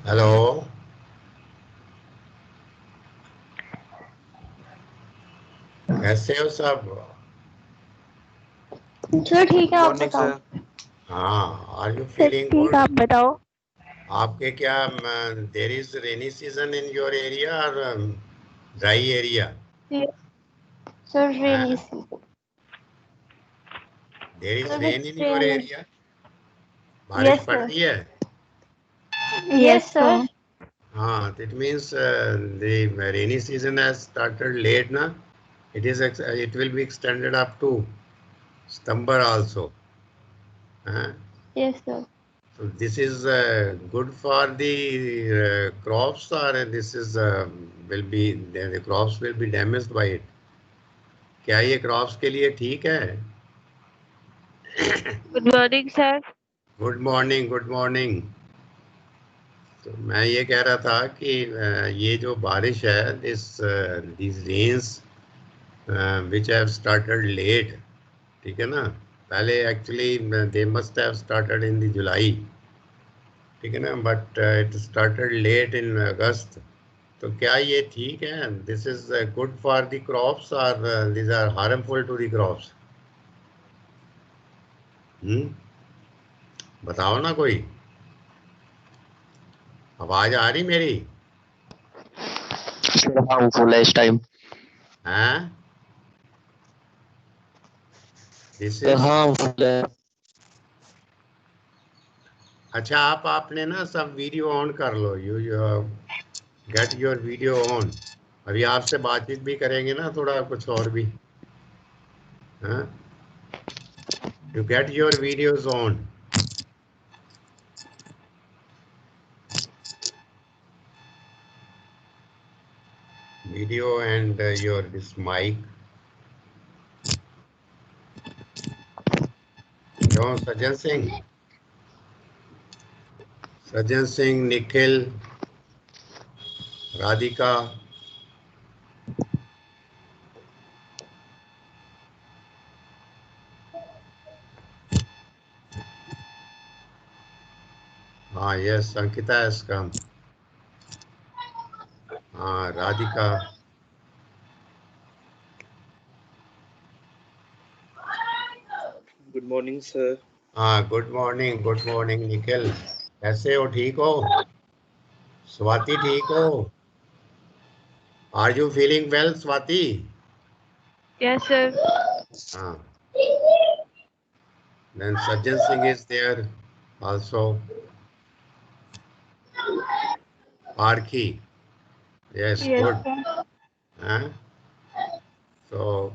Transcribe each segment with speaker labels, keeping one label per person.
Speaker 1: Hello, कैसे हो सब?
Speaker 2: चलो ठीक है, आप
Speaker 3: मॉर्निंग
Speaker 2: बताओ।
Speaker 3: सर।
Speaker 1: हाँ, आर यू
Speaker 2: सर
Speaker 1: फीलिंग
Speaker 2: ठीक,
Speaker 1: गुड?
Speaker 2: आप बताओ।
Speaker 1: आपके क्या there is rainy season in your area और dry area?
Speaker 2: Sir rainy
Speaker 1: there
Speaker 2: season.
Speaker 1: Is
Speaker 2: sir
Speaker 1: rain
Speaker 2: it's
Speaker 1: in your
Speaker 2: rainy.
Speaker 1: Area? बारिश
Speaker 2: यस
Speaker 1: पड़
Speaker 2: सर।
Speaker 1: रही है?
Speaker 2: Yes sir.
Speaker 1: हाँ, it means the rainy season has started late ना. It will be extended up to September also. हाँ?
Speaker 2: Yes sir.
Speaker 1: So this is good for the crops, or this is will be the crops will be damaged by it. क्या ये crops के लिए ठीक है?
Speaker 2: Good morning sir.
Speaker 1: Good morning, good morning. तो मैं ये कह रहा था कि ये जो बारिश है, these rains which have started late, ठीक है ना? पहले actually they must have started in the July, ठीक है ना? But it started late in August. तो क्या ये ठीक है? This is good for the crops और this are harmful to the crops? बताओ ना कोई। आवाज आ रही मेरी?
Speaker 3: हार्मफुल है इस टाइम।
Speaker 1: हैं? दिस इज
Speaker 3: हार्मफुल है।
Speaker 1: अच्छा, आपने ना सब वीडियो ऑन कर लो। You get your video on. अभी आपसे बातचीत भी करेंगे ना, थोड़ा कुछ और भी। हाँ, you get your videos on. Video and your this mic. क्यों सज्जन सिंह? सज्जन सिंह, निखिल, राधिका। हाँ, यस, अंकिता has come. हाँ, राधिका।
Speaker 3: Good morning sir.
Speaker 1: हाँ, good morning, good morning Nikhil. कैसे हो? ठीक हो? स्वाति ठीक हो? Are you feeling well Swati?
Speaker 2: Yes sir.
Speaker 1: हाँ, then Sajjan Singh is there also. Parki, yes,
Speaker 2: yes
Speaker 1: good.
Speaker 2: Sir.
Speaker 1: हाँ, तो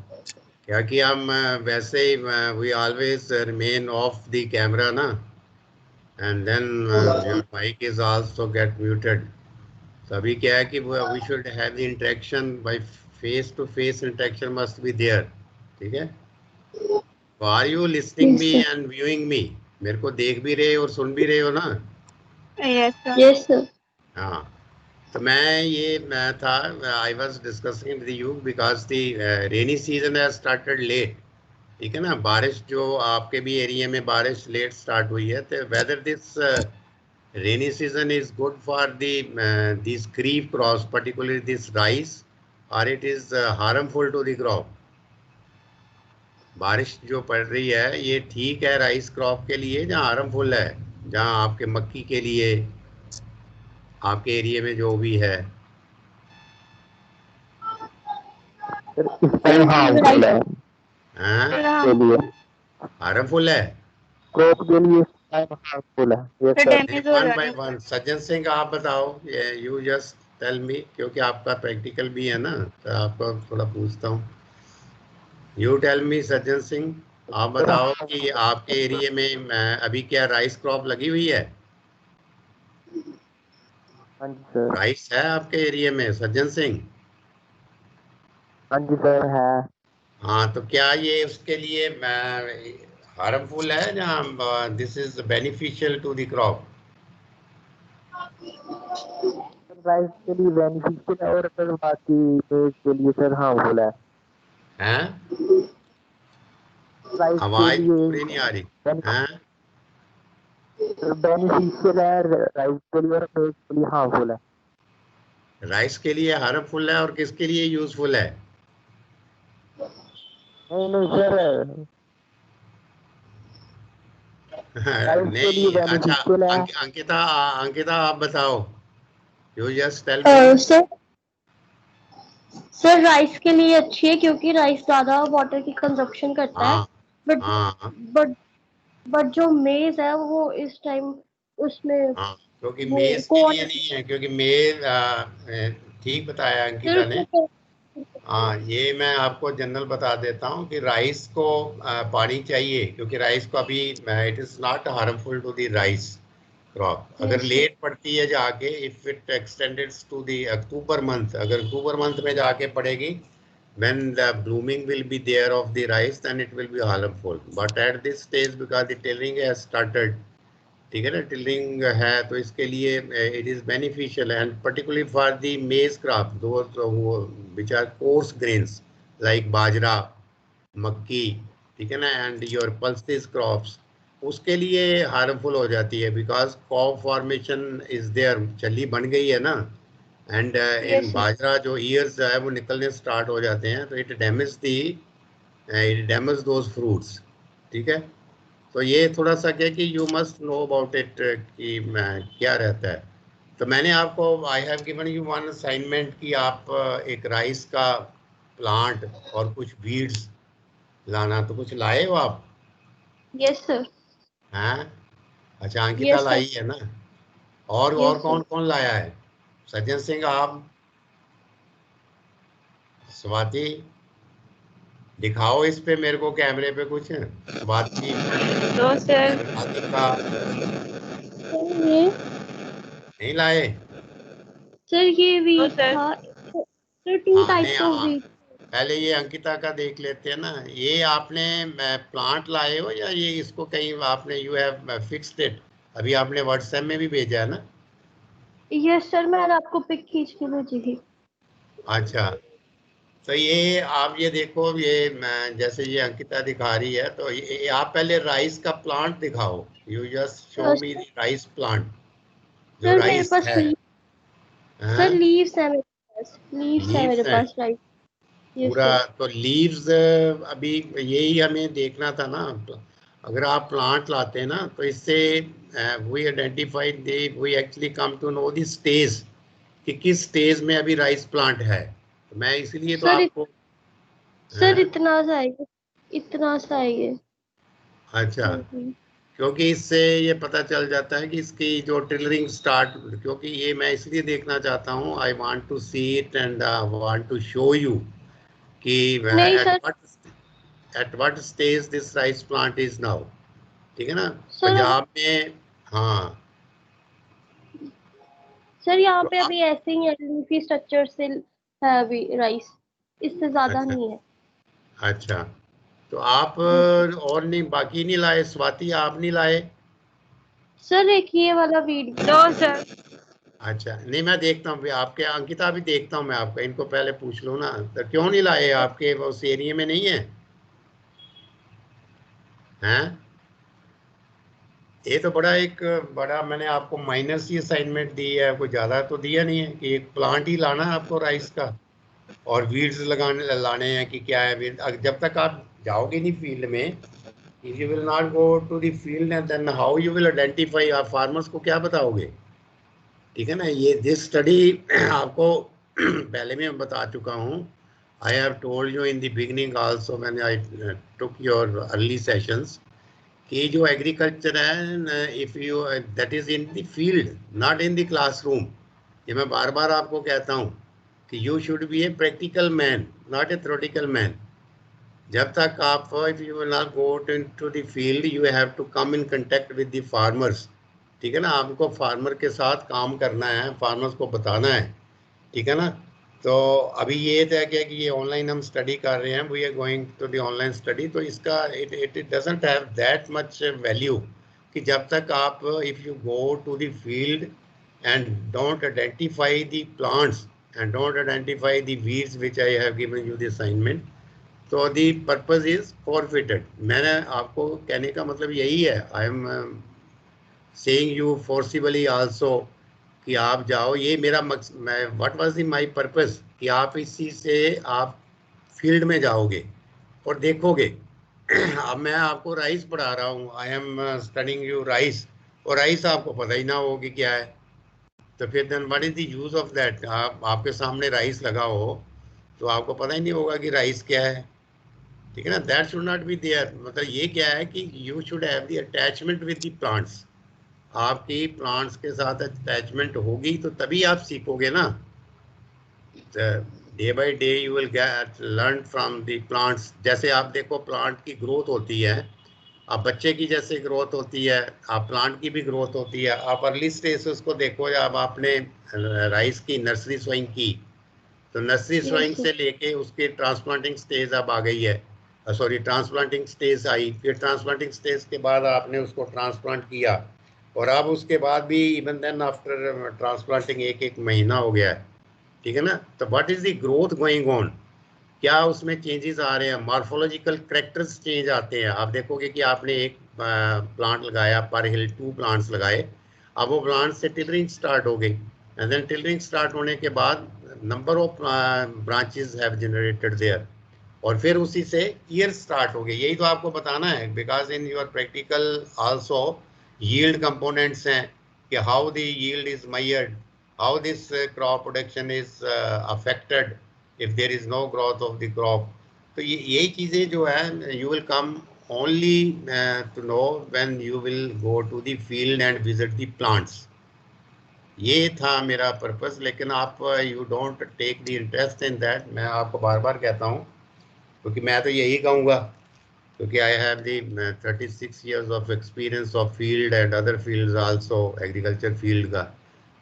Speaker 1: क्या कि हम वैसे ही we always remain off the camera ना, and then your mic is also get muted. तो अभी क्या है कि we should have the interaction by face to face interaction must be there, ठीक है? तो are you listening
Speaker 2: yes
Speaker 1: me
Speaker 2: sir.
Speaker 1: And viewing me? मेरे को देख भी रहे हो और सुन भी रहे हो ना?
Speaker 2: Yes sir. Yes sir.
Speaker 1: हाँ, तो मैं था, I was discussing with you because the rainy season has started late, ठीक है ना? बारिश जो आपके भी एरिया में बारिश लेट स्टार्ट हुई है, तो whether this rainy season is good for these crop crops, particularly this rice, or it is harmful to the crop? बारिश जो पड़ रही है ये ठीक है राइस क्रॉप के लिए, जहाँ हार्मफुल है, जहाँ आपके मक्की के लिए, आपके एरिया में जो भी है?
Speaker 3: सर इस टाइम हार्मफुल है
Speaker 1: हाँ,
Speaker 3: के लिए।
Speaker 1: हार्मफुल है।
Speaker 3: क्रॉप के लिए इस टाइम हार्मफुल है। यस
Speaker 2: तो
Speaker 3: सर।
Speaker 2: डैमेज हो
Speaker 1: वन बाय
Speaker 2: जाएगा।
Speaker 1: वन, सज्जन सिंह आप बताओ, यू जस्ट टेल मी, क्योंकि आपका प्रैक्टिकल भी है ना, तो आपको थोड़ा पूछता हूँ। You tell me Sajjan Singh, आप
Speaker 3: सर
Speaker 1: बताओ कि
Speaker 3: harmful
Speaker 1: आपके एरिया में अभी क्या राइस क्रॉप लगी हुई है?
Speaker 3: हाँ जी सर।
Speaker 1: राइस है आपके एरिया में सज्जन सिंह?
Speaker 3: हाँ जी सर है।
Speaker 1: हाँ, तो क्या ये उसके लिए हार्मफुल है, जहाँ this is beneficial to the crop?
Speaker 3: Sir rice के लिए बेनिफिशियल है और सर बाकी मेज के लिए सर हार्मफुल है।
Speaker 1: हैं?
Speaker 3: राइस के
Speaker 1: आवाज
Speaker 3: लिए
Speaker 1: पूरी नहीं आ रही। हैं?
Speaker 3: बेनिफिशियल है राइस के लिए और मेज के लिए हार्मफुल है।
Speaker 1: राइस के लिए हार्मफुल है और किसके लिए यूजफुल है?
Speaker 3: नहीं सर, राइस के लिए
Speaker 1: नहीं, अच्छा
Speaker 3: बेनिफिशियल है।
Speaker 1: अंकिता अंकिता आप बताओ, you just tell me.
Speaker 4: Sir rice के लिए अच्छी है क्योंकि राइस ज्यादा वाटर की कंजप्शन करता है। बट जो मेज है वो इस टाइम उसमें
Speaker 1: क्योंकि
Speaker 4: वो
Speaker 1: मेज के लिए नहीं है, क्योंकि मेज ठीक बताया अंकिता ने। हाँ, ये मैं आपको जनरल बता देता हूँ कि राइस को पानी चाहिए, क्योंकि राइस को अभी it is not harmful to the rice crop. अगर लेट पड़ती है जाके, if it extended to the October month, अगर अक्टूबर मंथ में जाके पड़ेगी, when the blooming will be there of the rice, then it will be harmful. But at this stage, because the tilling has started, ठीक है ना, tilling है, तो इसके लिए it is beneficial and particularly for the maize crop, दो which are coarse grains like bajra, makki, ठीक है ना, एंड योर पल्सेस क्रॉप्स, उसके लिए हार्मफुल हो जाती है, because crop formation is there, चली बन गई है ना, एंड इन बाजरा जो ईयर्स है वो निकलने स्टार्ट हो जाते हैं, तो इट डैमेज दोज फ्रूट्स, ठीक है। तो ये थोड़ा सा क्या कि you must know about it कि क्या रहता है। तो मैंने आपको, आई have given you one assignment कि आप एक राइस का प्लांट और कुछ बीड्स लाना, तो कुछ लाए हो आप?
Speaker 4: Yes sir.
Speaker 1: हैं? अच्छा, अंकिता लाई है ना, और कौन कौन लाया है? सज्जन सिंह, आप, स्वाति, दिखाओ इस पे मेरे को कैमरे पे कुछ। Swati,
Speaker 2: no sir.
Speaker 1: नहीं लाए
Speaker 4: सर? ये वीट था सर, 2 टाइप्स ऑफ वीट।
Speaker 1: पहले ये अंकिता का देख लेते हैं ना। ये आपने प्लांट लाए हो या ये इसको कहीं आपने, यू हैव फिक्स्ड इट? अभी आपने व्हाट्सएप में भी भेजा है ना?
Speaker 4: यस सर, मैंने आपको पिक खींच के भेजी थी।
Speaker 1: अच्छा, तो ये आप ये देखो, ये जैसे ये अंकिता दिखा रही है, तो ये आप पहले राइस का प्लांट दिखाओ। You just show me the rice plant जो राइस है।
Speaker 4: सर लीव्स है मेरे पास, लीव्स है मेरे पास राइस
Speaker 1: पूरा। तो लीव्स अभी यही हमें देखना था ना। अगर आप प्लांट लाते हैं ना, तो इससे we identify we actually come to know the stage कि किस स्टेज में अभी राइस प्लांट है। तो मैं इसलिए तो आपको
Speaker 4: सर इतना सा है ये।
Speaker 1: अच्छा, क्योंकि इससे ये पता चल जाता है कि इसकी जो टिलरिंग स्टार्ट, क्योंकि ये मैं इसलिए देखना चाहता हूँ, I want to see it and want to show you कि at what stage this rice plant is now, ठीक है ना। पंजाब में, हाँ
Speaker 4: सर यहाँ पे अभी ऐसे ही है, लीफी स्ट्रक्चर से है अभी राइस, इससे ज्यादा नहीं है।
Speaker 1: अच्छा, तो आप और नहीं, बाकी नहीं लाए? स्वाति, आप नहीं लाए?
Speaker 4: सर एक ये वाला वीडियो।
Speaker 2: No sir.
Speaker 1: अच्छा, नहीं मैं देखता हूँ आपके, अंकिता भी देखता हूँ मैं आपका, इनको पहले पूछ लूँ ना। तो क्यों नहीं लाए? आपके उस एरिया में नहीं है? हैं? ये तो बड़ा मैंने आपको माइनर सी असाइनमेंट दी है, कोई ज़्यादा तो दिया नहीं है कि एक प्लांट ही लाना है आपको राइस का, और वीड्स लाने हैं कि क्या है। जब तक आप जाओगे नहीं फील्ड में, if you will not go to the field, and then how you will identify, आप फार्मर्स को क्या बताओगे, ठीक है ना। ये दिस स्टडी आपको पहले मैं बता चुका हूँ। I have told you in the beginning also when I took your early sessions कि जो एग्रीकल्चर है, if you that is in the field, not in the classroom. ये मैं बार बार आपको कहता हूँ कि you should be a practical man, not a theoretical man. जब तक आप, if you will not go to the field, you have to come in contact with the farmers, ठीक है ना। आपको फार्मर के साथ काम करना है, फार्मर्स को बताना है, ठीक है ना। तो अभी ये तय किया कि ये ऑनलाइन हम स्टडी कर रहे हैं, we are going to the online study, तो इसका it doesn't have that much value कि जब तक आप, if you go to the field and don't identify the plants and don't identify the weeds which I have given you the assignment, तो the purpose is forfeited. मैंने आपको कहने का मतलब यही है, I am saying you forcibly also कि आप जाओ, ये मेरा मकसद, मैं व्हाट वाज माय पर्पस कि आप इसी से आप फील्ड में जाओगे और देखोगे। अब मैं आपको राइस पढ़ा रहा हूँ, I am studying you rice, और राइस आपको पता ही ना हो कि क्या है, तो फिर then what is the use of that. आपके सामने राइस लगा हो तो आपको पता ही नहीं होगा कि राइस क्या है, ठीक है ना। That should not be there. मतलब ये क्या है कि you should have the attachment with the plants. आपकी प्लांट्स के साथ अटैचमेंट होगी तो तभी आप सीखोगे ना। Day by day you will get learn from the plants. जैसे आप देखो प्लांट की ग्रोथ होती है, आप बच्चे की जैसे ग्रोथ होती है, आप प्लांट की भी ग्रोथ होती है। आप अर्ली स्टेजेस को देखो, जब आपने राइस की नर्सरी सोइंग की तो नर्सरी सोइंग से लेके उसके ट्रांसप्लांटिंग स्टेज अब आ गई है, सॉरी ट्रांसप्लांटिंग स्टेज आई, फिर ट्रांसप्लांटिंग स्टेज के बाद आपने उसको ट्रांसप्लांट किया, और अब उसके बाद भी इवन देन आफ्टर ट्रांसप्लांटिंग एक एक महीना हो गया है, ठीक है ना। तो what is the growth going on, क्या उसमें चेंजेस आ रहे हैं, मॉर्फोलॉजिकल कैरेक्टर्स चेंज आते हैं। आप देखोगे कि आपने एक प्लांट लगाया, पर हिल 2 प्लांट्स लगाए, अब वो प्लांट से टिलरिंग स्टार्ट हो गई, एंड देन टिलरिंग स्टार्ट होने के बाद number of branches have generated there, और फिर उसी से ईयर स्टार्ट हो गई। यही तो आपको बताना है, because in your practical also yield components हैं कि how the yield is measured, how this crop production is affected if there is no growth of the crop। तो यही चीज़ें जो है you will come only to know when you will go to the field and visit the plants। ये था मेरा purpose, लेकिन आप you don't take the interest in that. मैं आपको बार बार कहता हूँ, क्योंकि मैं तो यही कहूँगा, क्योंकि I have the 36 years of experience of field and other fields also, agriculture field का।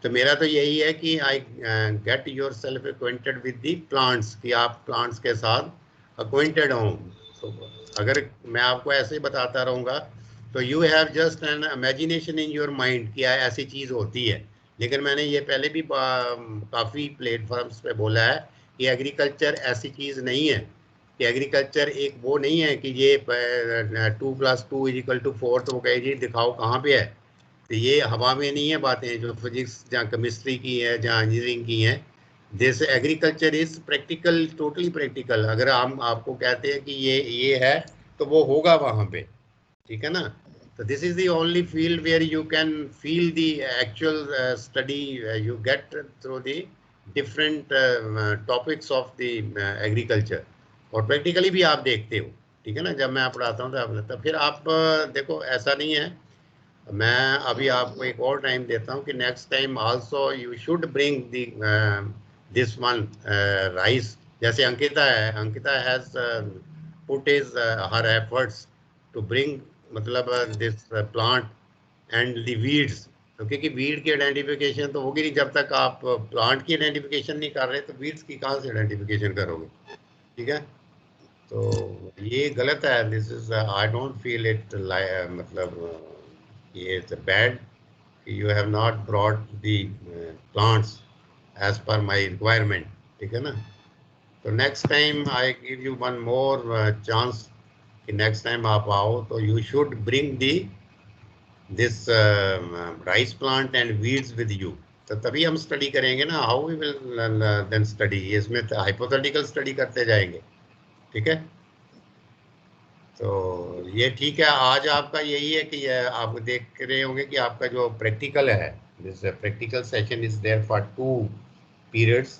Speaker 1: तो मेरा तो यही है कि I get your self acquainted with the plants, कि आप प्लांट्स के साथ अक्वेंटेड हों। तो अगर मैं आपको ऐसे ही बताता रहूँगा तो you have just an imagination in your mind कि ऐसी चीज़ होती है। लेकिन मैंने ये पहले भी काफ़ी प्लेटफॉर्म्स पे बोला है कि एग्रीकल्चर ऐसी चीज़ नहीं है, कि एग्रीकल्चर एक वो नहीं है कि ये 2+2=4, तो वो कहे जी दिखाओ कहाँ पे है। तो ये हवा में नहीं है बातें जो फिजिक्स जहाँ केमिस्ट्री की है, जहाँ इंजीनियरिंग की है। This agriculture is practical, totally practical. अगर हम आपको कहते हैं कि ये है तो वो होगा वहाँ पे, ठीक है ना। तो this is the only field where you can feel the actual study you get through the different topics of the agriculture, और प्रैक्टिकली भी आप देखते हो, ठीक है ना। जब मैं पढ़ाता हूँ तो फिर आप देखो, ऐसा नहीं है। मैं अभी आपको एक और टाइम देता हूँ कि next time also you should bring this one rice. जैसे अंकिता है, Ankita has put is her efforts to bring, मतलब this plant and the weeds. तो क्योंकि वीड की आइडेंटिफिकेशन तो होगी नहीं जब तक आप प्लांट की आइडेंटिफिकेशन नहीं कर रहे, तो वीड्स की कहाँ से आइडेंटिफिकेशन करोगे, ठीक है। तो ये गलत है। This is I don't feel it मतलब ये it's bad, you have not brought the plants as per my requirement, ठीक है ना। तो next time I give you one more chance कि नेक्स्ट टाइम आप आओ तो you should bring the this rice plant and weeds with you. तो तभी हम स्टडी करेंगे ना, how we will then study. इसमें हाइपोथेटिकल स्टडी करते जाएंगे, ठीक है। तो ये ठीक है। आज आपका यही है कि आप देख रहे होंगे कि आपका जो प्रैक्टिकल है, this practical session is there for 2 periods।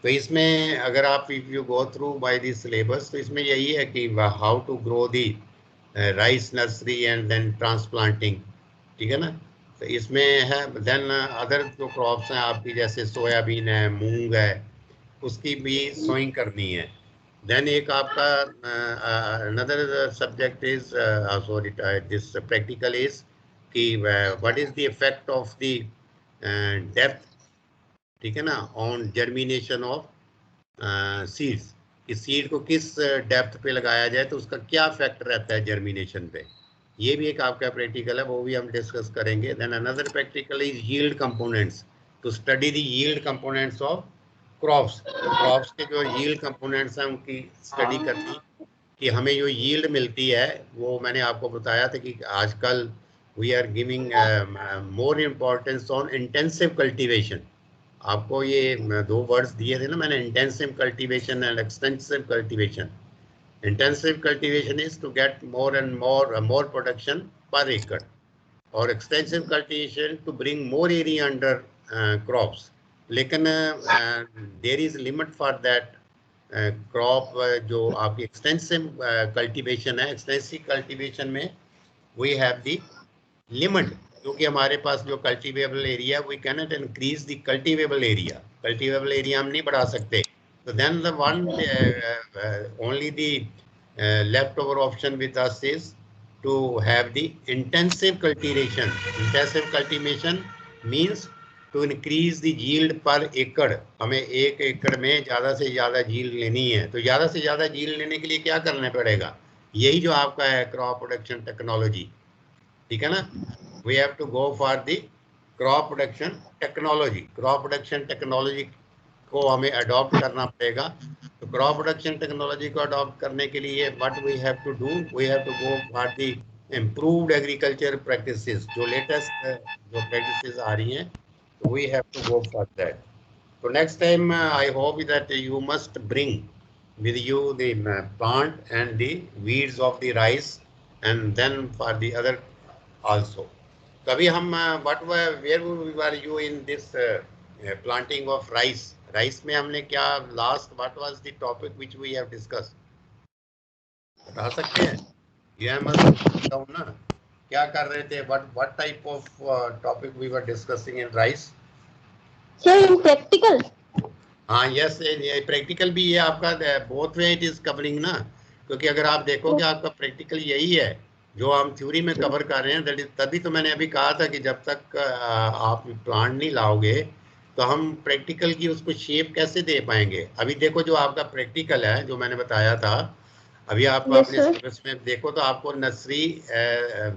Speaker 1: तो इसमें अगर आप if you go through by this syllabus, तो इसमें यही है कि how to grow the rice nursery and then transplanting, ठीक है ना। तो इसमें है देन अदर जो क्रॉप्स हैं आपकी, जैसे सोयाबीन है, मूंग है, उसकी भी सोइंग करनी है। Then एक आपका another subject is sorry this practical is कि what is the effect of the depth, ठीक है ना, on germination of seeds, कि सीड को किस डेप्थ पे लगाया जाए तो उसका क्या इफेक्ट रहता है जर्मिनेशन पे। ये भी एक आपका प्रैक्टिकल है, वो भी हम डिस्कस करेंगे। Then another practical is yield components, to study the yield components of crops. Crops के जो यील्ड कंपोनेंट्स हैं उनकी स्टडी करनी, कि हमें जो यील्ड मिलती है, वो मैंने आपको बताया था कि आजकल we are giving more importance on intensive cultivation. आपको ये 2 वर्ड्स दिए थे ना मैंने, intensive cultivation and extensive cultivation. Intensive cultivation is to get more and more production per acre, or extensive cultivation to bring more area under crops. लेकिन there is limit for that crop. जो आपकी extensive cultivation है, extensive cultivation में we have the limit, क्योंकि हमारे पास जो cultivable area, we cannot increase the cultivable area. Cultivable area हम नहीं बढ़ा सकते. So then the one only the leftover option with us is to have the intensive cultivation. Intensive cultivation means to increase the yield per acre. हमें 1 एकड़ में ज़्यादा से ज़्यादा yield लेनी है. तो ज़्यादा से ज़्यादा yield लेने के लिए क्या करना पड़ेगा? यही जो आपका है क्रॉप प्रोडक्शन टेक्नोलॉजी. ठीक है ना? We have to go for the crop production technology. Crop production technology को हमें adopt करना पड़ेगा. तो crop production technology को adopt करने के लिए what we have to do? We have to go for the improved agriculture practices. जो latest जो practices आ रही हैं, we have to go for that. So next time I hope that you must bring with you the plant and the weeds of the rice, and then for the other also. कभी हम where were you in this planting of rice? Rice में हमने क्या what was the topic which we have discussed? बता सकते हैं? यह मत बताओ ना, क्या कर रहे थे? What type of topic we were discussing in rice?
Speaker 4: Sir, in practical.
Speaker 1: हाँ, yes, प्रैक्टिकल भी ये आपका both way it is covering ना, क्योंकि अगर आप देखोगे आपका प्रैक्टिकल यही है जो हम थ्योरी में कवर कर रहे हैं. तभी तो मैंने अभी कहा था कि जब तक आप प्लांट नहीं लाओगे तो हम प्रैक्टिकल की उसको शेप कैसे दे पाएंगे. अभी देखो जो आपका प्रैक्टिकल है जो मैंने बताया था, अभी आपको अपने सिलेबस में देखो तो आपको नर्सरी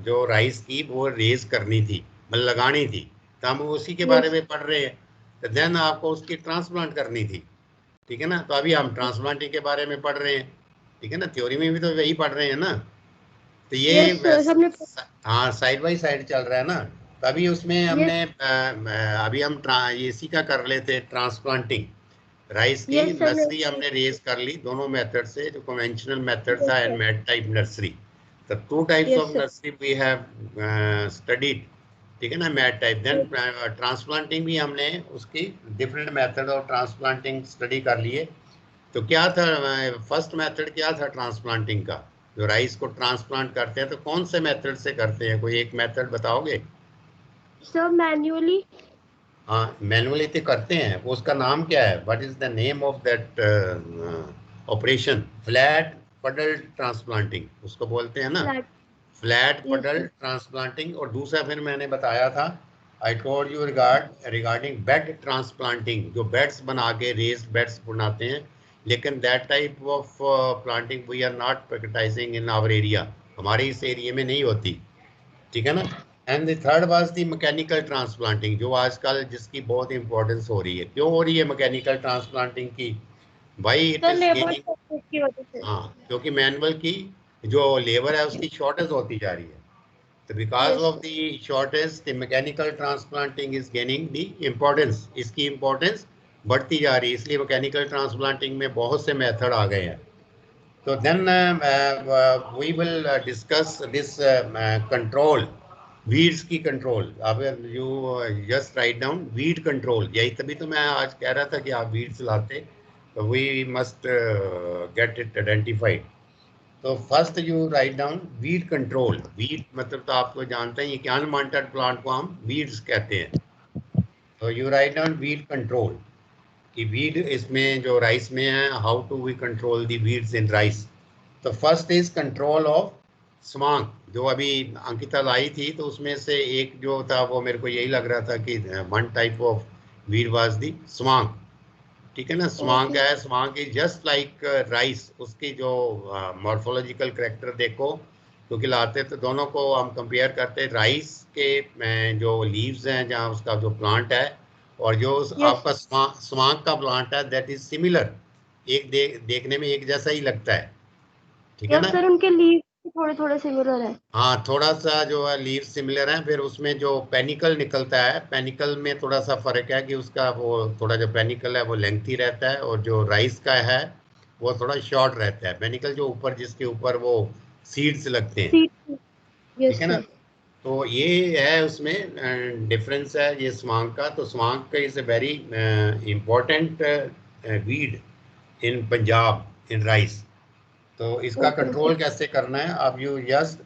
Speaker 1: जो राइस की वो रेज करनी थी, मतलब लगानी थी, तो हम उसी के बारे में पढ़ रहे हैं. तो देन आपको उसकी ट्रांसप्लांट करनी थी. ठीक है ना? तो अभी हम ट्रांसप्लांटिंग के बारे में पढ़ रहे हैं. ठीक है ना? थ्योरी में भी तो वही पढ़ रहे हैं ना. तो ये हाँ साइड बाई साइड चल रहा है ना. तो अभी उसमें हमने अभी हम इसी का कर लेते ट्रांसप्लांटिंग. राइस की नर्सरी हमने रेज कर ली दोनों मेथड से, जो कन्वेंशनल मेथड था एंड मैट टाइप नर्सरी. तो 2 types of nursery we have studied. ठीक है ना? Mat type. देन ट्रांसप्लांटिंग भी हमने उसकी different method of transplanting study कर लिए. तो क्या था फर्स्ट मेथड क्या था ट्रांसप्लांटिंग का? जो राइस को ट्रांसप्लांट करते हैं तो कौन से मेथड से करते हैं? कोई एक मेथड बताओगे?
Speaker 4: Sir manually.
Speaker 1: हाँ, मैनुअली तो करते हैं. उसका नाम क्या है? What is the name of that operation? Flat पडल ट्रांसप्लांटिंग उसको बोलते हैं ना, फ्लैट पडल ट्रांसप्लांटिंग. और दूसरा फिर मैंने बताया था, I told you regarding bed transplanting, जो बेड्स बना के रेस्ड बेड्स बनाते हैं. लेकिन that type of planting we are not practicing in our area. हमारे इस एरिया में नहीं होती. ठीक है ना? And the third was the mechanical transplanting, जो आजकल जिसकी बहुत इंपॉर्टेंस हो रही है. क्यों हो रही है मैकेनिकल ट्रांसप्लांटिंग की? भाई इट इज गेनिंग. हाँ, क्योंकि मैनुअल की जो लेबर है उसकी शॉर्टेज होती जा रही है. तो because of the shortage the mechanical transplanting is gaining the importance. इसकी इम्पोर्टेंस बढ़ती जा रही है, इसलिए मैकेनिकल ट्रांसप्लांटिंग में बहुत से मेथड आ गए हैं. तो then we will discuss this control, weeds की कंट्रोल. अब you just write down weed control. यही तभी तो मैं आज कह रहा था कि आप वीड्स लाते, तो we must get it identified. तो first you write down weed control. Weed मतलब तो आपको जानते हैं, ये कि अनवांटेड प्लांट को हम वीड्स कहते हैं. तो you write down weed control, कि वीड इसमें जो राइस में है, how to we control the weeds in rice. तो फर्स्ट इज कंट्रोल ऑफ स्वांग. जो अभी अंकिता लाई थी तो उसमें से एक जो था वो मेरे को यही लग रहा था कि one type of weed was the swang. ठीक है ना? स्वांग है, स्वांग इज जस्ट लाइक राइस. उसकी जो मॉर्फोलॉजिकल कैरेक्टर देखो, क्योंकि लाते तो दोनों को हम कंपेयर करते. राइस के जो लीव्स हैं जहाँ उसका जो प्लांट है, और जो आपका स्वांग का प्लांट है, दैट इज सिमिलर. एक देखने में एक जैसा ही लगता है. ठीक है ना?
Speaker 4: सर उनके लीव थोड़े थोड़े सिमिलर है।
Speaker 1: हाँ, थोड़ा सा जो है लीव सिमिलर है, फिर उसमें जो पेनिकल निकलता है, पेनिकल में थोड़ा सा फर्क है कि उसका वो थोड़ा जो पेनिकल है वो लेंथी रहता है, और जो राइस का है वो थोड़ा शॉर्ट रहता है। पेनिकल जो ऊपर, जिसके ऊपर वो सीड्स लगते हैं, ठीक है ना। तो ये है उसमें डिफरेंस है ये स्वांग का। तो स्वांग का is a very important weed in Punjab in rice. तो इसका कंट्रोल कैसे करना है, अब यू जस्ट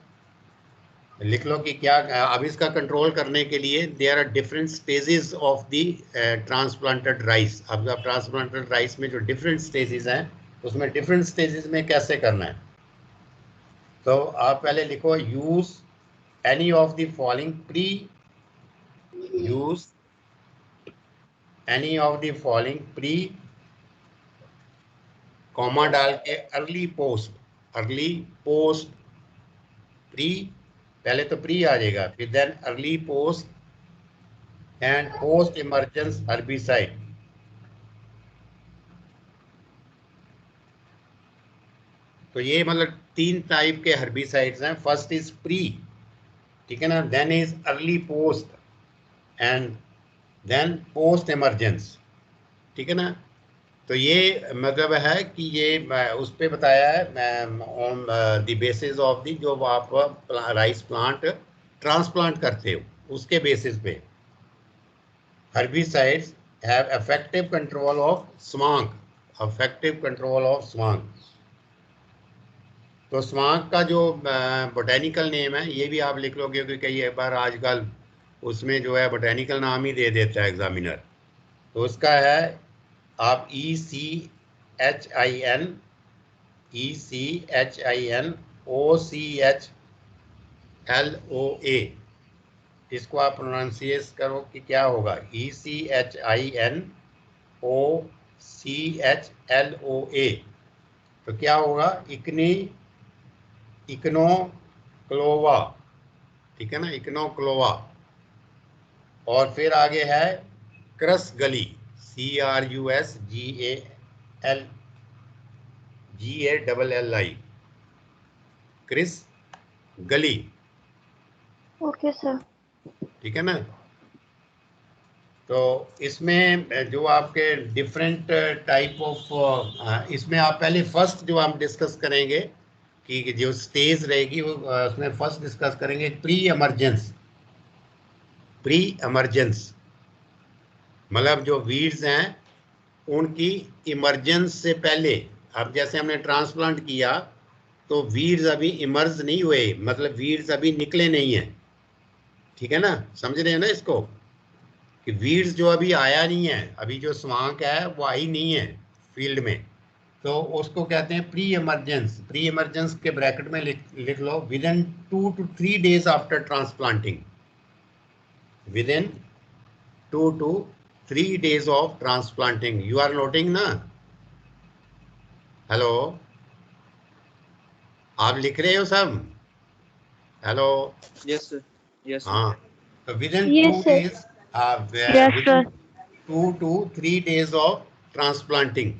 Speaker 1: लिख लो कि क्या। अब इसका कंट्रोल करने के लिए there are different stages of the transplanted rice. अब ट्रांसप्लांटेड राइस में जो डिफरेंट स्टेजेस हैं, उसमें डिफरेंट स्टेजेस में कैसे करना है। तो आप पहले लिखो use any of the following pre use any of the following pre, comma डाल के अर्ली पोस्ट प्री, पहले तो प्री आ जाएगा, फिर then early post and post emergence herbicide. तो ये मतलब 3 टाइप के हर्बिसाइड्स हैं। फर्स्ट इज प्री, ठीक है ना, then is early post and then post emergence, ठीक है ना। तो ये मतलब है कि ये उस पे बताया है on the basis of the जो आप राइस प्लांट ट्रांसप्लांट करते हो, उसके बेसिस पे herbicides have effective control of swamp, effective control of swamp। तो स्वांग का जो बोटेनिकल नेम है ये भी आप लिख लोगे, क्योंकि कई बार आजकल उसमें जो है बोटेनिकल नाम ही दे देता है एग्जामिनर। तो उसका है आप ECHIN OCHLOA, इसको आप प्रोनाउंसिएट करो कि क्या होगा। ECHIN OCHLOA। तो क्या होगा, इकनोक्लोवा, ठीक है ना, इकनोक्लोवा। और फिर आगे है क्रस गली, CRUSGALLI, क्रिस गली,
Speaker 4: ओके सर।
Speaker 1: ठीक है ना। तो इसमें जो आपके डिफरेंट टाइप ऑफ, इसमें आप पहले फर्स्ट जो हम डिस्कस करेंगे कि जो स्टेज रहेगी वो उसमें फर्स्ट डिस्कस करेंगे प्री एमरजेंस, मतलब जो वीड्स हैं उनकी इमरजेंस से पहले। अब जैसे हमने ट्रांसप्लांट किया तो वीड्स अभी इमर्ज नहीं हुए, मतलब वीड्स अभी निकले नहीं हैं, ठीक है ना, समझ रहे हैं ना इसको, कि वीड्स जो अभी आया नहीं है, अभी जो स्वांक है वो आई नहीं है फील्ड में, तो उसको कहते हैं प्री इमरजेंस। प्री इमरजेंस के ब्रैकेट में लिख लो within 2 to 3 days after transplanting, within 2 to 3 days of transplanting. You are noting ना? हेलो, आप लिख रहे हो सब? Hello,
Speaker 5: yes sir, yes sir.
Speaker 1: हाँ, तो within
Speaker 4: Yes,
Speaker 1: 2
Speaker 4: sir.
Speaker 1: days
Speaker 2: Yes,
Speaker 1: with
Speaker 2: sir.
Speaker 1: In 2 to 3 days of transplanting,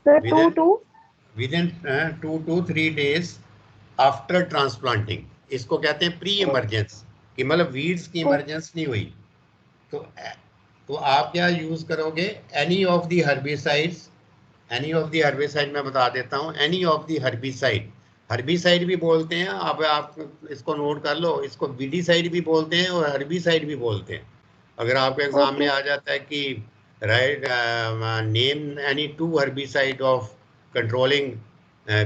Speaker 4: Sir,
Speaker 1: within
Speaker 4: 2
Speaker 1: within 2 to 3 days after transplanting, इसको कहते हैं प्री इमरजेंस, कि मतलब वीड्स की इमरजेंस नहीं हुई। तो आप क्या यूज करोगे, any of the herbicides. Any of the herbicide मैं बता देता हूँ, any of the herbicide, herbicide भी बोलते हैं। अब आप इसको नोट कर लो, इसको विडीसाइड भी बोलते हैं और हर्बिसाइड भी बोलते हैं। अगर आपके एग्जाम में आ जाता है कि write name any 2 herbicide of controlling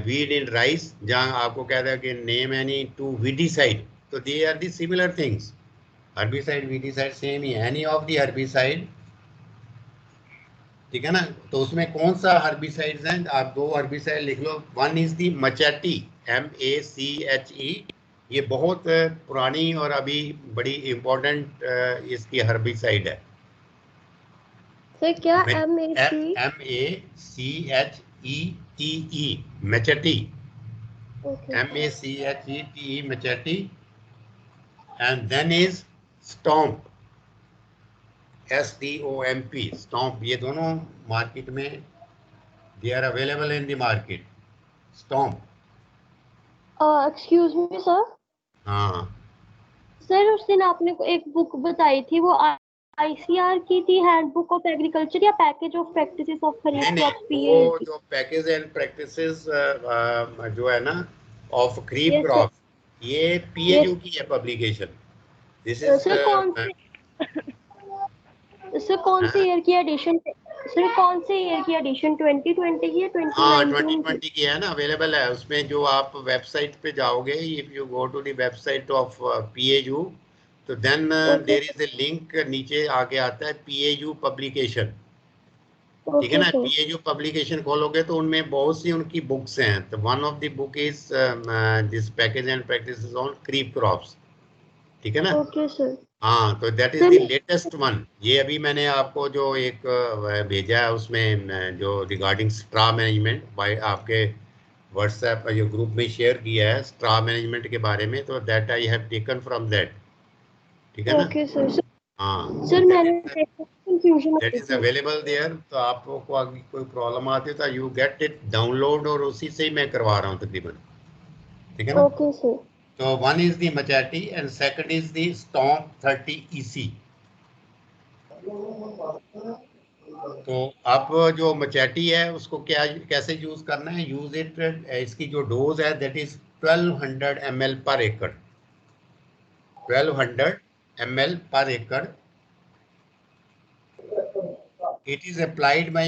Speaker 1: weed in rice, जहाँ आपको कहता है कि नेम एनी 2 विडीसाइड, तो they are the similar things. Herbicide weedicide same ही है, एनी ऑफ दी हर्बिसाइड, ठीक है ना। तो उसमें कौन सा हर्बिसाइड्स हैं, आप 2 हर्बिसाइड लिख लो। वन इज दी मचेटी, MACHE, ये बहुत पुरानी और अभी बड़ी इम्पोर्टेंट इसकी हर्बिसाइड है।
Speaker 4: सर क्या
Speaker 1: MACHETE, machete,
Speaker 4: Okay.
Speaker 1: MACHETE, machete. And then is stomp, STOMP, stomp. ये दोनों मार्केट में They are available in the market. Stomp.
Speaker 4: Excuse me sir.
Speaker 1: हाँ.
Speaker 4: सर उस दिन आपने एक बुक बताई थी, वो ICR की थी, हैंडबुक ऑफ एग्रीकल्चर या package of practices of kharif crops
Speaker 1: वो जो पैकेज एंड प्रैक्टिसेस जो है ना ऑफ खरीफ क्रॉप, ये PAU की है पब्लिकेशन. दिस इज
Speaker 4: सर कौन से ईयर की एडिशन? सर कौन से ईयर की एडिशन, 2020 की या 2019
Speaker 1: हाँ 2020 की है ना, अवेलेबल है. उसमें जो आप वेबसाइट पे जाओगे, if you go to the website of PAU, तो then there is a link, नीचे आगे आता है PAU पब्लिकेशन. ठीक है ना. PAU पब्लिकेशन खोलोगे तो उनमें बहुत सी उनकी बुक्स हैं. तो one of the book is this package and practices on kharif crops. ठीक है ना.
Speaker 4: Okay sir.
Speaker 1: हाँ, तो that is the latest one. ये अभी मैंने आपको जो एक भेजा है उसमें जो रिगार्डिंग स्ट्रा मैनेजमेंट बाय आपके व्हाट्सएप जो ग्रुप में शेयर किया है स्ट्रा मैनेजमेंट के बारे में, तो that I have taken from that. ठीक है ना.
Speaker 4: Okay sir.
Speaker 1: हाँ
Speaker 4: सर मैंने confusion
Speaker 1: that is available there. तो आपको कोई प्रॉब्लम आती है तो यू गेट इट डाउनलोड, और उसी से ही मैं करवा रहा हूँ तकरीबन. ठीक है ना.
Speaker 4: Okay sir.
Speaker 1: So one is the Machete and second is the Stomp 30 EC. तो आप जो मचैटी है उसको कैसे यूज करना है? यूज इट, इसकी जो डोज है दैट इज 1200 ml पर एकड़. 1200 ml पर एकड़. It is applied by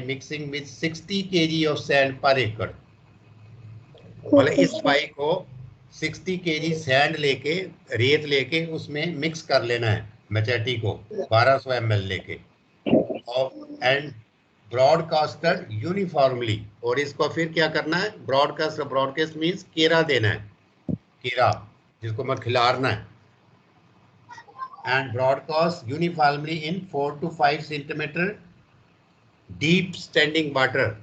Speaker 1: mixing with 60 kg of sand per acre. मतलब इस पाई को 60 kg सैंड लेके, रेत लेके उसमें मिक्स कर लेना है मचैटी को 1200 ml लेके, और एंड ब्रॉडकास्टेड यूनिफॉर्मली. और इसको फिर क्या करना है? ब्रॉडकास्ट मींस केरा देना है, केरा जिसको मैं खिलारना है. And broadcast uniformly in 4 to 5 centimetre deep standing water.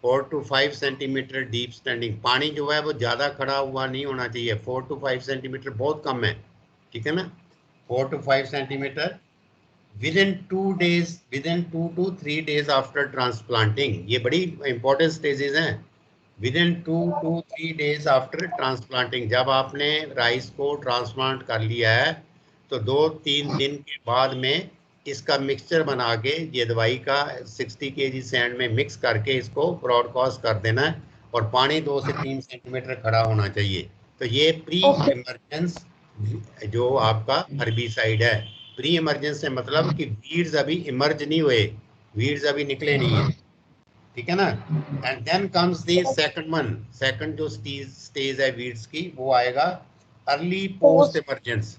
Speaker 1: 4 to 5 centimetre deep standing. पानी जो है वो ज़्यादा खड़ा हुआ नहीं होना चाहिए. 4 to 5 सेंटीमीटर बहुत कम है. ठीक है ना. 4 to 5 centimetre within 2 to 3 days after transplanting. ये बड़ी इंपॉर्टेंट स्टेजेस हैं. Within 2 to 3 days after transplanting. जब आपने राइस को ट्रांसप्लांट कर लिया है तो 2-3 दिन के बाद में इसका मिक्सचर बना के ये दवाई का 60 kg सैंड में मिक्स करके इसको ब्रॉडकास्ट कर देना है, और पानी 2 से 3 सेंटीमीटर खड़ा होना चाहिए. तो ये प्री इमरजेंस जो आपका हर्बिसाइड है. प्री इमरजेंस से मतलब कि वीड्स अभी इमर्ज नहीं हुए, वीड्स अभी निकले नहीं है. ठीक है ना. And then comes the second one. Second जो स्टेज है वीड्स की, वो आएगा early post emergence.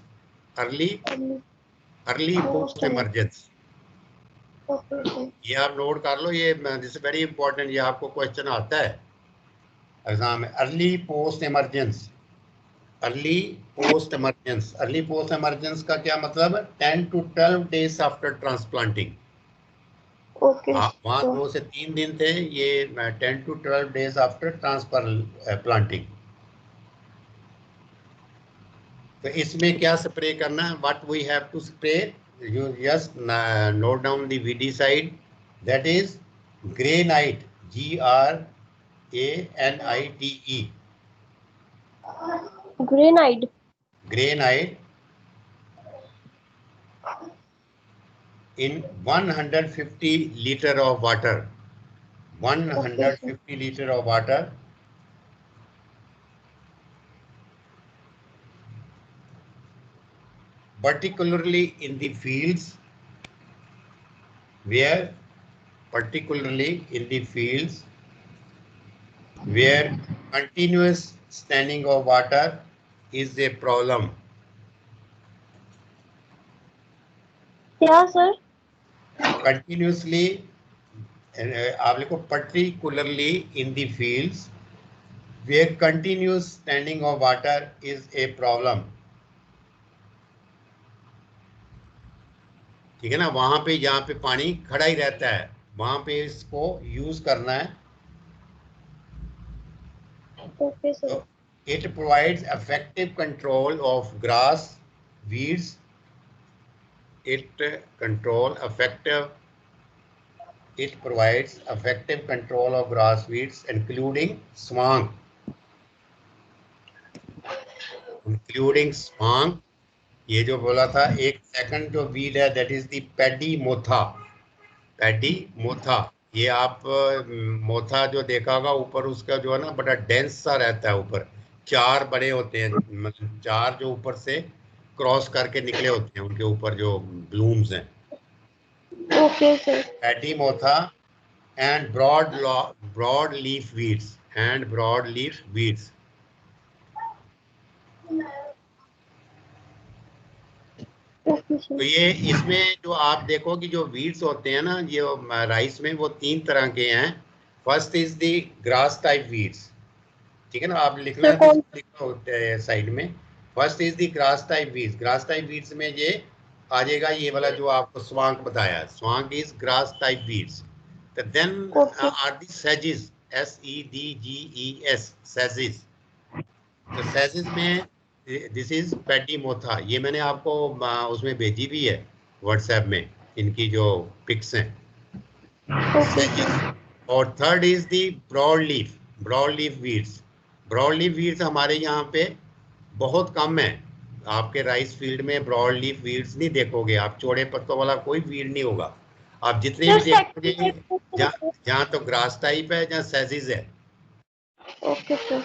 Speaker 1: Early post emergence. ये आप नोट कर लो, ये दिस इज वेरी इंपॉर्टेंट. ये आपको क्वेश्चन आता है एग्जाम में. Early post emergence. Early post emergence. Early post emergence का क्या मतलब? 10 to 12 days आफ्टर ट्रांसप्लांटिंग. वहाँ 2 से 3 दिन थे, ये 10 to 12 days आफ्टर ट्रांसप्लांटिंग. तो इसमें क्या स्प्रे करना है? What we have to spray? You just note down the weedicide. That is granite. GRANITE. Granite in 150 liter of water. 150 liter of water. Particularly in the fields where continuous standing of water is a problem.
Speaker 4: क्या sir?
Speaker 1: Continuously, आप लिखो particularly in the fields where continuous standing of water is a problem. ठीक है ना. वहां पे जहाँ पे पानी खड़ा ही रहता है वहां पे इसको यूज करना है.
Speaker 4: Okay, sir.
Speaker 1: So, it provides effective control of grass, weeds. It control effective It provides effective control of grass weeds, including swank. Including swank. ये जो बोला था, एक सेकंड जो वीड है that is the paddy motha. Paddy motha. ये आप मोथा जो देखा होगा ऊपर उसका जो है ना बड़ा डेंस सा रहता है, ऊपर 4 बड़े होते हैं, मतलब 4 जो ऊपर से क्रॉस करके निकले होते हैं, उनके ऊपर जो ब्लूम्स हैं.
Speaker 4: Okay sir.
Speaker 1: Paddy Motha and broad leaf weeds and broad leaf weeds. तो ये इसमें जो आप देखो कि जो वीड्स होते हैं ना ये राइस में, वो 3 तरह के हैं. First is the grass type weeds. ठीक है ना, आप लिखना है होते हैं साइड में. First is the grass type weeds. Grass type weeds में ये आ जाएगा, ये वाला जो आपको स्वांक बताया. Swank is grass type weeds. Then are the sedges, SEDGES, sedges. तो sedges में this is paddy motha. ये मैंने आपको उसमें भेजी भी है व्हाट्सएप में, इनकी जो पिक्स हैं. और third is the broad leaf weeds. broad leaf weeds हमारे यहाँ पे बहुत कम है. आपके राइस फील्ड में ब्रॉड लीफ वीड्स नहीं देखोगे आप. चौड़े पत्तों वाला कोई वीड नहीं होगा. आप जितने भी देखोगे जहाँ तो ग्रास टाइप है, जहाँ सेजिस है. Okay sir.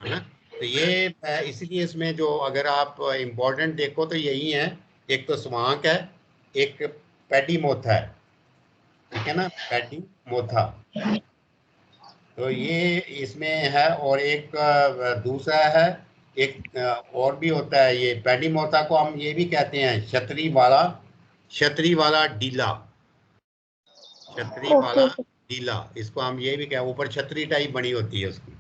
Speaker 1: है ना. तो ये इसीलिए इसमें जो अगर आप इम्पोर्टेंट देखो तो यही है. एक तो स्वांक है, एक पैडी मोथा है. ठीक है ना, पैडी मोथा. तो ये इसमें है. और एक दूसरा है, एक और भी होता है. ये पैडी मोथा को हम ये भी कहते हैं छतरी वाला डीला. छतरी वाला डीला, इसको हम ये भी कहें. ऊपर छतरी टाइप बनी होती है उसकी.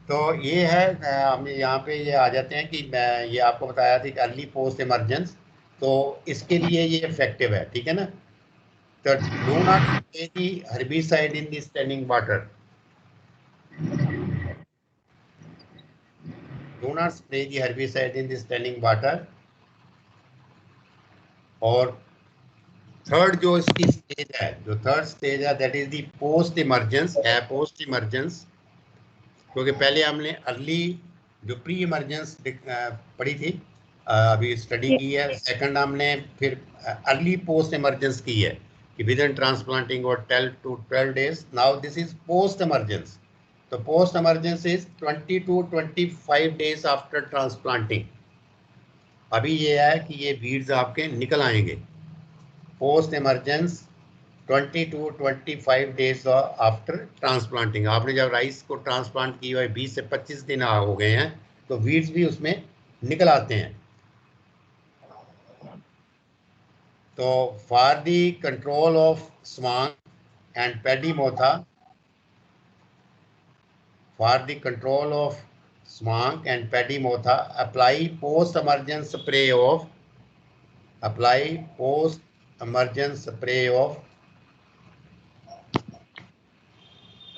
Speaker 1: तो ये है, हम यहाँ पे ये आ जाते हैं कि मैं ये आपको बताया था कि अर्ली पोस्ट इमरजेंस, तो इसके लिए ये इफेक्टिव है. ठीक है ना. तो do not spray the herbicide in the standing water. Do not spray the herbicide in the standing water. और थर्ड जो इसकी स्टेज है, जो थर्ड स्टेज है that is the post emergence है. पोस्ट इमरजेंस क्योंकि पहले हमने अर्ली जो प्री इमरजेंस पढ़ी थी, अभी स्टडी की है. सेकंड हमने फिर अर्ली पोस्ट इमरजेंस की है कि विद इन ट्रांसप्लांटिंग और 10 to 12 days. Now this is post emergence. तो post emergence is 20 to 25 days after transplanting. अभी ये है कि ये वीड्स आपके निकल आएंगे. Post emergence 20 to 25 days after transplanting. आपने जब राइस को ट्रांसप्लांट की हुआ 20 से 25 दिन हो गए हैं तो वीड्स भी उसमें निकल आते हैं. तो for the control of swank and paddy motha, for the control of swank and paddy motha, apply post emergence spray of, apply post emergence spray of.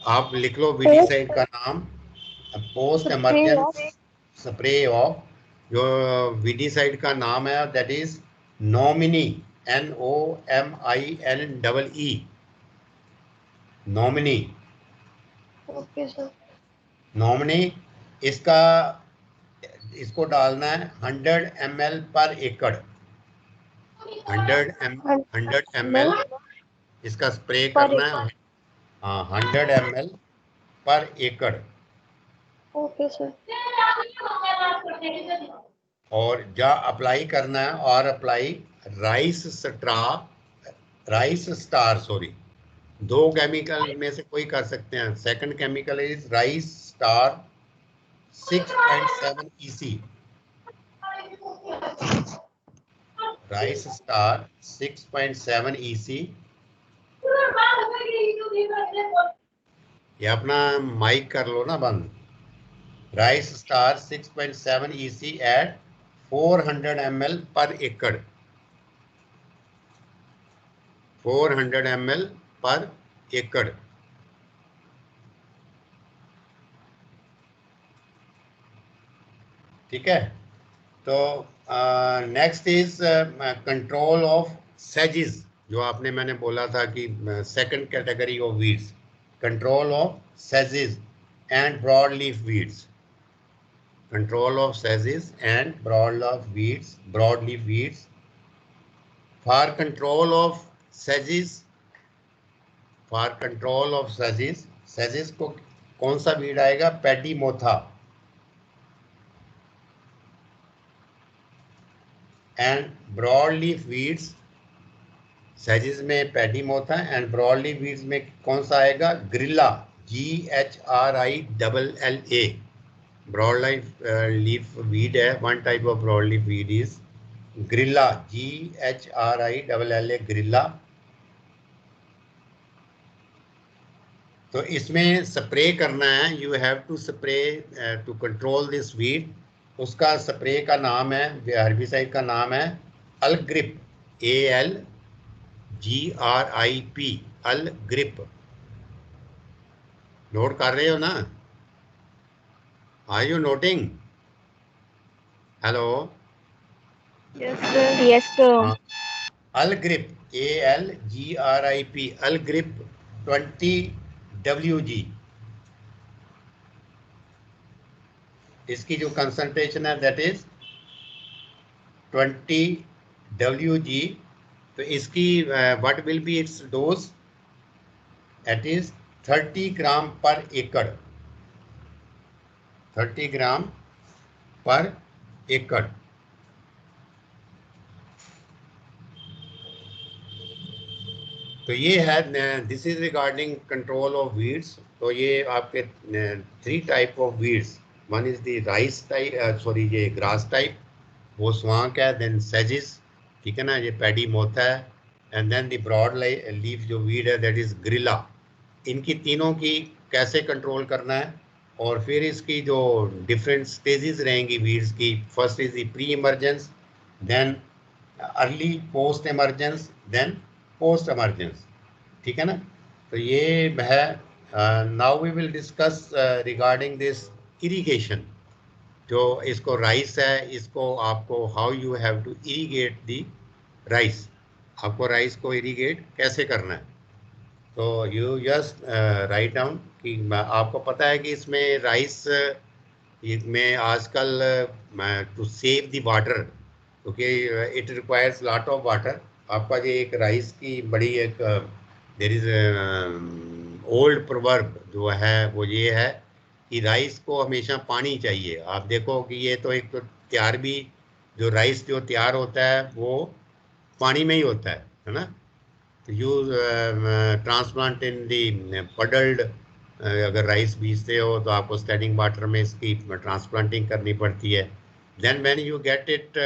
Speaker 1: आप लिख लो वीडीसाइड का नाम. पोस्ट इमरजेंस स्प्रे ऑफ, जो वीडीसाइड का नाम है that is nominee. NOMINEE. Nominee.
Speaker 4: Okay sir.
Speaker 1: Nominee इसको डालना है 100 ml पर एकड़. 100 ml इसका स्प्रे करना है. हाँ, 100 ml पर एकड़.
Speaker 4: Okay sir.
Speaker 1: और जहाँ अप्लाई करना है, और apply rice star sorry, 2 chemical में से कोई कर सकते हैं. Second chemical is rice star 6.7 EC. Rice star 6.7 EC. ये अपना माइक कर लो ना बंद. Rice star 6.7 EC at 400 ml पर एकड़. 400 ml पर एकड़. ठीक है. तो नेक्स्ट इज कंट्रोल ऑफ सेजिस. जो आपने मैंने बोला था कि second category of weeds, control of सेजेस and broad leaf weeds, control of sedges and broad leaf weeds. For control of sedges, sedges को कौन सा वीड आएगा? पेडीमोथा and broad leaf weeds, sedges में पेडीमोथा एंड ब्रॉड लीफ वीड्स में कौन सा आएगा? ग्रिल्ला, GHRILLA. ब्रॉड लीफ वीड है, one type of broad leaf weed is ग्रिल्ला, GHRILLA, ग्रिल्ला. तो इसमें स्प्रे करना है, you have to spray to control this weed. उसका स्प्रे का नाम है, हर्बिसाइड का नाम है अलग्रिप, ALGRIP, अलग्रिप. नोट कर रहे हो ना? Are you noting? Hello?
Speaker 2: Yes, sir. Yes, sir.
Speaker 1: Algrip, ALGRIP, Algrip 20WG. इसकी जो कंसंट्रेशन है दैट इज 20WG. तो इसकी what will be it's dose? It is 30 ग्राम पर एकड़, 30 ग्राम पर एकड़. तो ये है, this is regarding control of weeds. तो ये आपके 3 type of weeds, one is the rice type, sorry ये ग्रास टाइप, वो स्वांक है. देन सेजिस, ठीक है ना, ये पेडीमोथा है. And then the broad leaf जो वीड है दैट इज ग्रिल्ला. इनकी तीनों की कैसे कंट्रोल करना है, और फिर इसकी जो डिफरेंट स्टेजेस रहेंगी वीड्स की. First is the pre emergence, then early post emergence, then post emergence. ठीक है ना? तो ये है. Now we will discuss regarding this irrigation. जो इसको राइस है, इसको आपको how you have to irrigate the rice, आपको राइस को इरिगेट कैसे करना है. तो यू जस्ट राइट डाउन कि आपको पता है कि इसमें राइस में आजकल टू सेव द वाटर, क्योंकि it requires lot of water. आपका ये एक राइस की बड़ी एक देयर इज ओल्ड प्रोवर्ब जो है वो ये है कि राइस को हमेशा पानी चाहिए. आप देखो कि ये तो एक तो तैयार भी, जो राइस जो तैयार होता है वो पानी में ही होता है ना. यू ट्रांसप्लांट इन दी पडल्ड, अगर राइस बीजते हो तो आपको स्टैंडिंग वाटर में इसकी ट्रांसप्लांटिंग करनी पड़ती है. Then when you get it,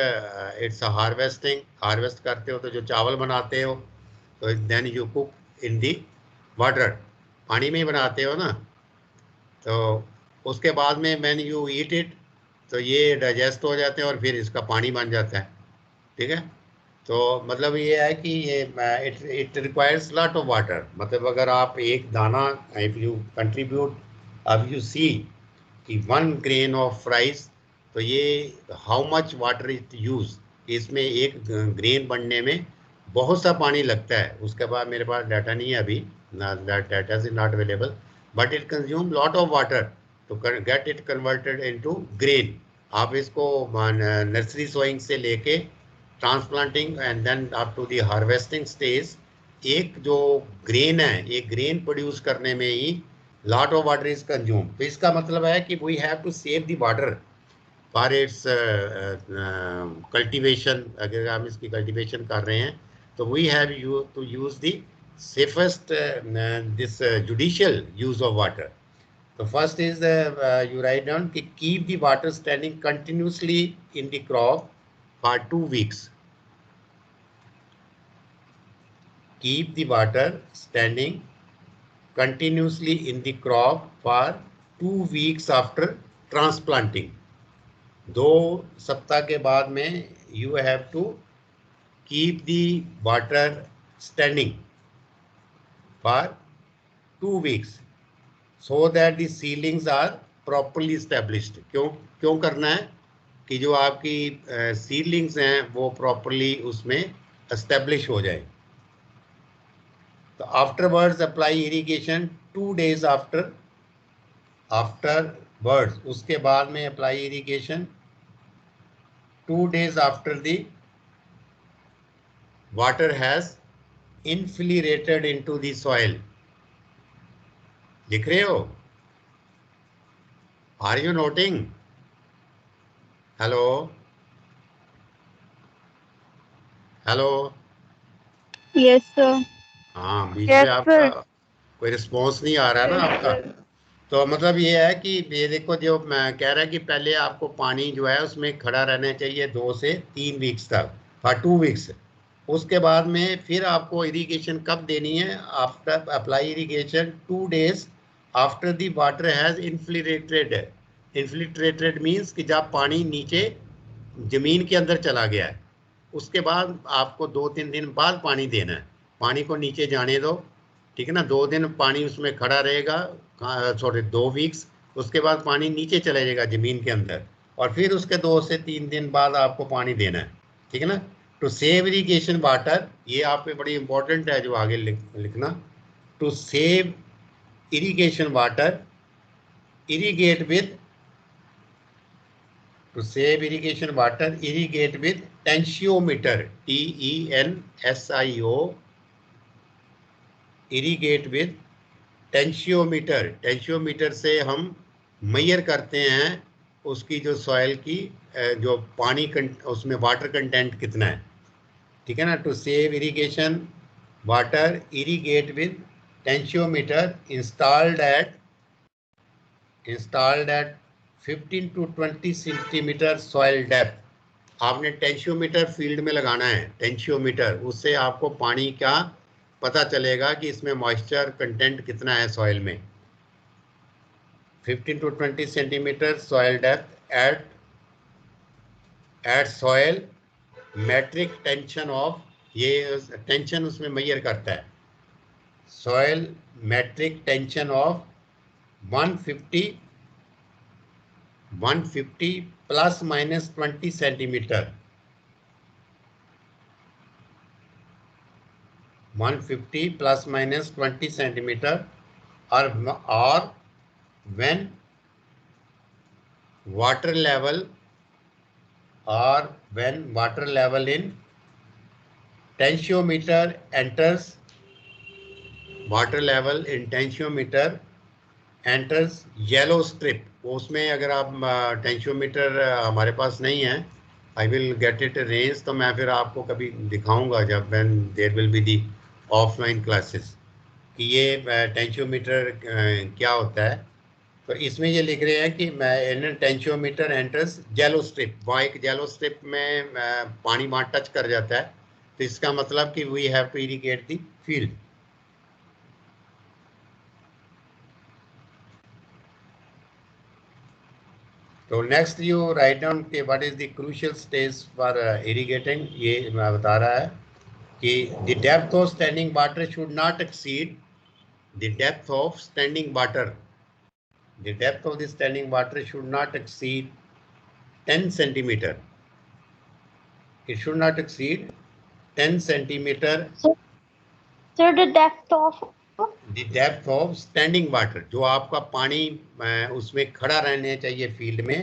Speaker 1: it's harvesting, harvest करते हो तो जो चावल बनाते हो तो then you cook in the water, पानी में ही बनाते हो ना. तो उसके बाद में व्हेन यू ईट इट तो ये डाइजेस्ट हो जाते हैं और फिर इसका पानी बन जाता है. ठीक है? तो मतलब ये है कि ये it requires lot of water. मतलब अगर आप एक दाना, इफ यू कंट्रीब्यूट, अब यू सी कि 1 ग्रेन ऑफ राइस, तो ये how much water it use. इसमें एक ग्रेन बनने में बहुत सा पानी लगता है. उसके बाद मेरे पास डाटा नहीं है अभी, that data is not available, but it consume lot of water to get it converted into grain. आप इसको नर्सरी सोइंग से लेके transplanting and then up to the harvesting stage, एक जो ग्रेन है, एक ग्रेन प्रोड्यूस करने में ही lot of water is consume. तो इसका मतलब है कि we have to save the water for its cultivation. अगर हम इसकी कल्टीवेशन कर रहे हैं तो we have to use the safest this judicial use of water. तो first is you write down कि keep the water standing continuously in the crop for 2 weeks. Keep the water standing continuously in the crop for 2 weeks after transplanting. 2 सप्ताह के बाद में you have to keep the water standing for 2 weeks so that the seedlings are properly established. क्यों करना है कि जो आपकी सीडलिंग्स हैं वो प्रॉपरली उसमें एस्टेब्लिश हो जाए. तो afterwards apply irrigation 2 days afterwards, उसके बाद में apply irrigation 2 days after the water has infiltrated into the soil. लिख रहे हो? Are you noting? Hello hello.
Speaker 2: Yes, sir.
Speaker 1: हाँ, बीच
Speaker 2: Yes,
Speaker 1: में आपका
Speaker 2: sir.
Speaker 1: कोई रिस्पॉन्स नहीं आ रहा है ना
Speaker 2: Yes,
Speaker 1: आपका।
Speaker 2: sir.
Speaker 1: तो मतलब ये है कि ये देखो, जो मैं कह रहा है कि पहले आपको पानी जो है उसमें खड़ा रहना चाहिए 2 से 3 वीक्स तक, 2 वीक्स। उसके बाद में फिर आपको इरिगेशन कब देनी है? After apply irrigation 2 days after the water has infiltrated. Infiltrated means कि जब पानी नीचे जमीन के अंदर चला गया है, उसके बाद आपको 2-3 दिन बाद पानी देना है। पानी को नीचे जाने दो, ठीक है ना। 2 दिन पानी उसमें खड़ा रहेगा, सॉरी 2 वीक्स। उसके बाद पानी नीचे चला जाएगा जमीन के अंदर, और फिर उसके 2 से 3 दिन बाद आपको पानी देना है, ठीक है ना। टू सेव इरिगेशन वाटर, ये आप पे बड़ी इंपॉर्टेंट है जो आगे लिखना। To save irrigation water, irrigate with, to save irrigation water, irrigate with tensiometer, TENSIO, irrigate with tensiometer। tensiometer से हम मेजर करते हैं उसकी जो सॉइल की जो पानी उसमें वाटर कंटेंट कितना है, ठीक है ना। To save irrigation water, irrigate with tensiometer installed at 15 to 20 centimetre soil depth. आपने टेंशियोमीटर फील्ड में लगाना है, टेंशियोमीटर। उससे आपको पानी का पता चलेगा कि इसमें मॉइस्चर कंटेंट कितना है सॉइल में। 15 to 20 centimetre soil depth at soil matric tension of, ये टेंशन उसमें मेजर करता है। Soil matric tension of 150 plus minus 20 centimetre, 150 plus minus 20 centimetre. और when water level in tensiometer enters, water level in tensiometer enters yellow strip। उसमें अगर आप टेंशियोमीटर हमारे पास नहीं है, I will get it range, तो मैं फिर आपको कभी दिखाऊंगा जब when there will be the offline classes कि ये टेंशियोमीटर क्या होता है। तो इसमें ये लिख रहे हैं कि मैं टेंशियोमीटर एंटर्स येलो स्ट्रिप, वहाँ एक येलो स्ट्रिप में पानी वहाँ टच कर जाता है, तो इसका मतलब कि we have to irrigate the field. तो नेक्स्ट यू राइट डाउन के what is the crucial stage for irrigating. ये मैं बता रहा है कि the depth of standing water should not exceed, the depth of standing water, the depth of the standing water should not exceed 10 centimeter. It should not exceed 10 centimeter.
Speaker 4: So the depth of
Speaker 1: standing water, जो आपका पानी उसमें खड़ा रहने चाहिए field में,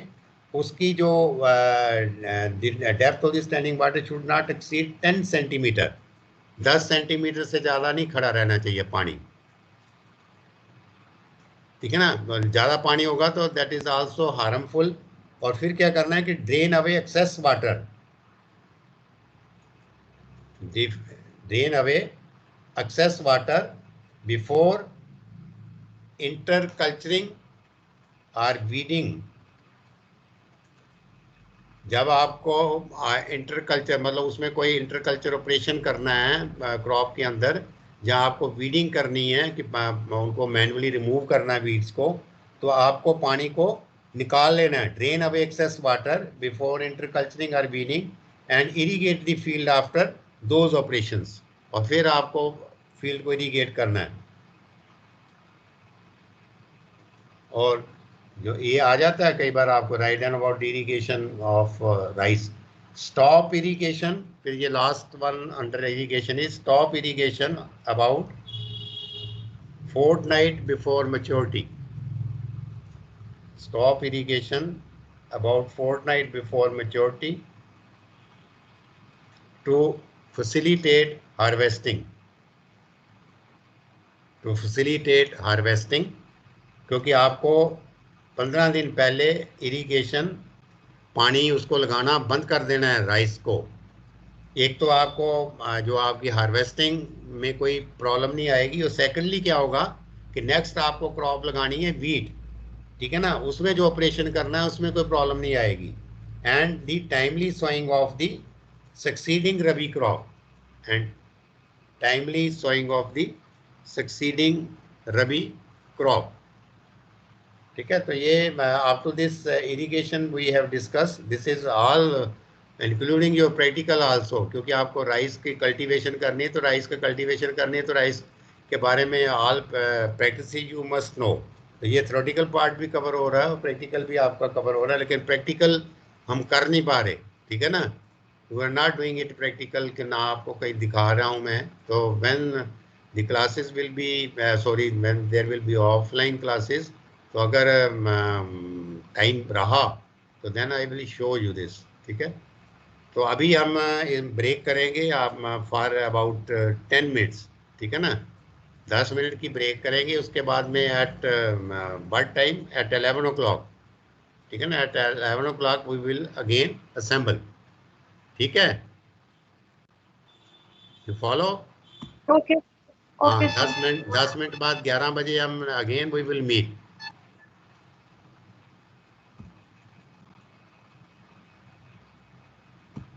Speaker 1: उसकी जो depth of the standing water should not exceed 10 centimetre. 10 centimetre से ज़्यादा नहीं खड़ा रहना चाहिए पानी, ठीक है ना। ज़्यादा पानी होगा तो दैट इज आल्सो हार्मफुल। और फिर क्या करना है कि drain away excess water, drain away excess water before interculturing और वीडिंग। जब आपको इंटरकल्चर मतलब उसमें कोई इंटरकल्चर ऑपरेशन करना है क्रॉप के अंदर, जहाँ आपको वीडिंग करनी है कि उनको मैन्युअली रिमूव करना है वीड्स को, तो आपको पानी को निकाल लेना है। Drain away excess water before interculturing और weeding and irrigate the field after those operations. और फिर आपको फील्ड को इरिगेट करना है। और जो ये आ जाता है कई बार आपको write down about irrigation of rice. Stop irrigation, फिर ये last one under irrigation is stop irrigation about fortnight before maturity. Stop irrigation about fortnight before maturity to facilitate harvesting. To facilitate harvesting, क्योंकि आपको 15 दिन पहले irrigation पानी उसको लगाना बंद कर देना है राइस को। एक तो आपको जो आपकी हार्वेस्टिंग में कोई प्रॉब्लम नहीं आएगी, और सेकेंडली क्या होगा कि नेक्स्ट आपको क्रॉप लगानी है वीट, ठीक है ना, उसमें जो ऑपरेशन करना है उसमें कोई प्रॉब्लम नहीं आएगी। And the timely sowing of the succeeding rabi crop, and timely sowing of the succeeding rabi crop, ठीक है। तो ये up to this irrigation we have discuss, this is all including your practical also, क्योंकि आपको राइस की cultivation करनी है, तो राइस का कल्टीवेशन करनी है, तो राइस के बारे में all practice you must know. तो ये थ्योरेटिकल पार्ट भी कवर हो रहा है और प्रैक्टिकल भी आपका कवर हो रहा है, लेकिन प्रैक्टिकल हम कर नहीं पा रहे, ठीक है ना, we are not doing it practical, कि ना आपको कहीं दिखा रहा हूँ मैं। तो when the classes will be sorry when there will be offline classes, तो अगर टाइम रहा तो then I will show you this, ठीक है। तो अभी हम ब्रेक करेंगे आप फॉर अबाउट 10 मिनट्स, ठीक है ना, 10 मिनट की ब्रेक करेंगे। उसके बाद में at birth time eight 11 o'clock, ठीक है ना, at 11 o'clock we will again assemble, ठीक है, यू फॉलो।
Speaker 4: ओके
Speaker 1: हाँ,
Speaker 4: ओके
Speaker 1: 10 मिनट बाद 11 बजे हम अगेन वी विल मीट।